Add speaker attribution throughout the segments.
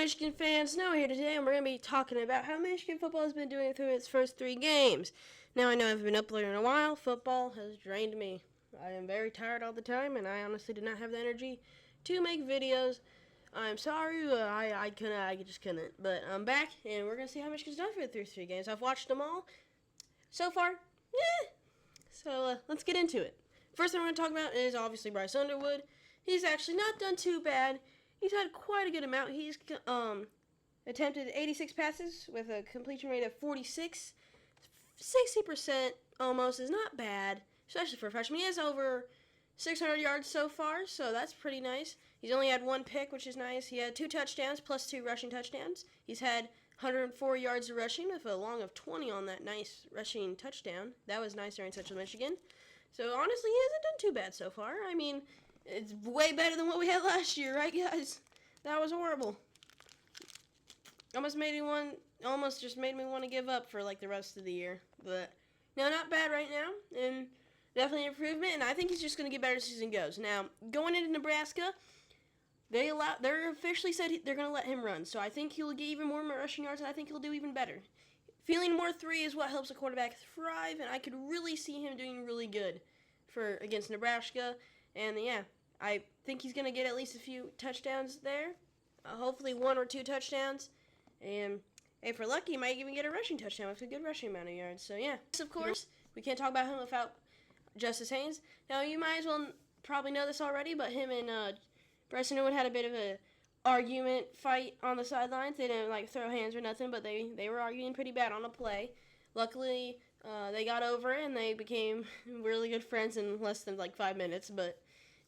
Speaker 1: Michigan fans? Noah here today, and we're going to be talking about how Michigan football has been doing through its first 3 games. Now, I know I've been uploading in a while. Football has drained me. I am very tired all the time, and I honestly did not have the energy to make videos. I'm sorry, I just couldn't. But I'm back, and we're going to see how Michigan's done through 3 games. I've watched them all. So far, So, let's get into it. First thing we're going to talk about is obviously Bryce Underwood. He's actually not done too bad. He's had quite a good amount. He's attempted 86 passes with a completion rate of 46. 60% almost is not bad, especially for a freshman. He has over 600 yards so far, so that's pretty nice. He's only had 1 pick, which is nice. He had 2 touchdowns plus 2 rushing touchdowns. He's had 104 yards of rushing with a long of 20 on that nice rushing touchdown. That was nice during Central Michigan. So honestly, he hasn't done too bad so far. I mean, it's way better than what we had last year, right, guys? That was horrible. Almost just made me want to give up for like the rest of the year. But no, not bad right now, and definitely an improvement. And I think he's just going to get better as the season goes. Now, going into Nebraska, they're officially said they're going to let him run. So I think he'll get even more rushing yards, and I think he'll do even better. Feeling more 3 is what helps a quarterback thrive, and I could really see him doing really good against Nebraska. And yeah, I think he's going to get at least a few touchdowns there. Hopefully 1 or 2 touchdowns. And if we're lucky, he might even get a rushing touchdown with a good rushing amount of yards. So yeah, of course, we can't talk about him without Justice Haynes. Now, you might as well probably know this already, but him and Bryce Underwood had a bit of a argument fight on the sidelines. They didn't like throw hands or nothing, but they were arguing pretty bad on a play. Luckily, they got over it, and they became really good friends in less than like 5 minutes. But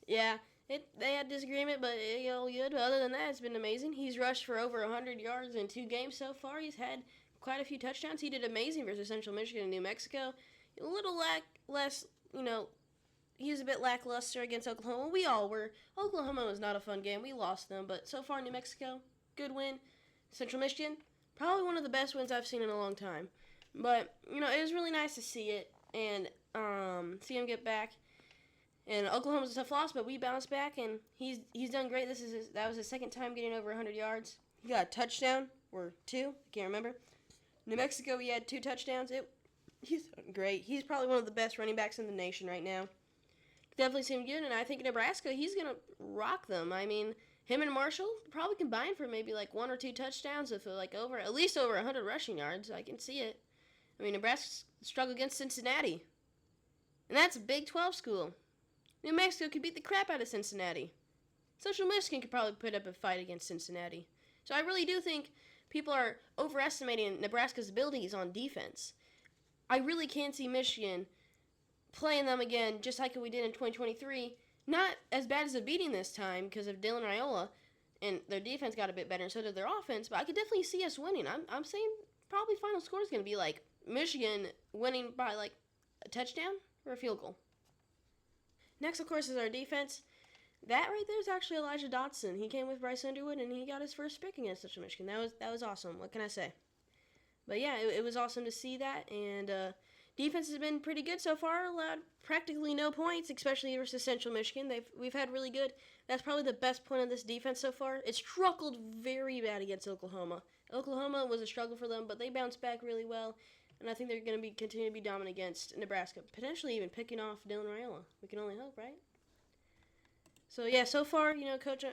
Speaker 1: yeah, they had disagreement, but it all good. But other than that, it's been amazing. He's rushed for over 100 yards in 2 games so far. He's had quite a few touchdowns. He did amazing versus Central Michigan and New Mexico. A little less, he was a bit lackluster against Oklahoma. We all were. Oklahoma was not a fun game. We lost them, but so far New Mexico, good win. Central Michigan, probably one of the best wins I've seen in a long time. But, it was really nice to see it and see him get back. And Oklahoma's a tough loss, but we bounced back, and he's done great. That was his 2nd time getting over 100 yards. He got a touchdown, or 2, I can't remember. New Mexico, he had 2 touchdowns. He's done great. He's probably one of the best running backs in the nation right now. Definitely seemed good, and I think Nebraska, he's going to rock them. I mean, him and Marshall probably combined for maybe like 1 or 2 touchdowns with at least over 100 rushing yards. I can see it. I mean, Nebraska struggled against Cincinnati, and that's a Big 12 school. New Mexico could beat the crap out of Cincinnati. Central Michigan could probably put up a fight against Cincinnati. So I really do think people are overestimating Nebraska's abilities on defense. I really can see Michigan playing them again just like we did in 2023. Not as bad as a beating this time because of Dylan Raiola, and their defense got a bit better, and so did their offense. But I could definitely see us winning. I'm saying probably final score is going to be like Michigan winning by like a touchdown or a field goal. Next, of course, is our defense. That right there is actually Elijah Dotson. He came with Bryce Underwood, and he got his first pick against Central Michigan. That was awesome. What can I say? But yeah, it was awesome to see that. And defense has been pretty good so far. Allowed practically no points, especially versus Central Michigan. We've had really good. That's probably the best point of this defense so far. It struggled very bad against Oklahoma. Oklahoma was a struggle for them, but they bounced back really well. And I think they're going to continue to be dominant against Nebraska. Potentially even picking off Dylan Raiola. We can only hope, right? So, yeah, so far, Coach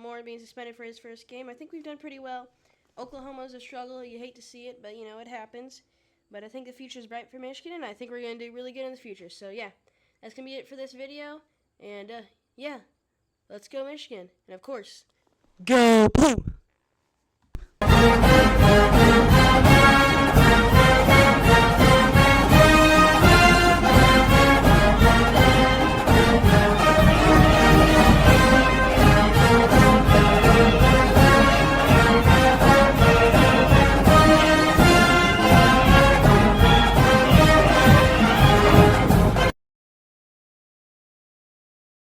Speaker 1: Moore being suspended for his first game, I think we've done pretty well. Oklahoma's a struggle. You hate to see it, but, it happens. But I think the future is bright for Michigan, and I think we're going to do really good in the future. So, yeah, that's going to be it for this video. And, yeah, let's go Michigan. And, of course, go Blue!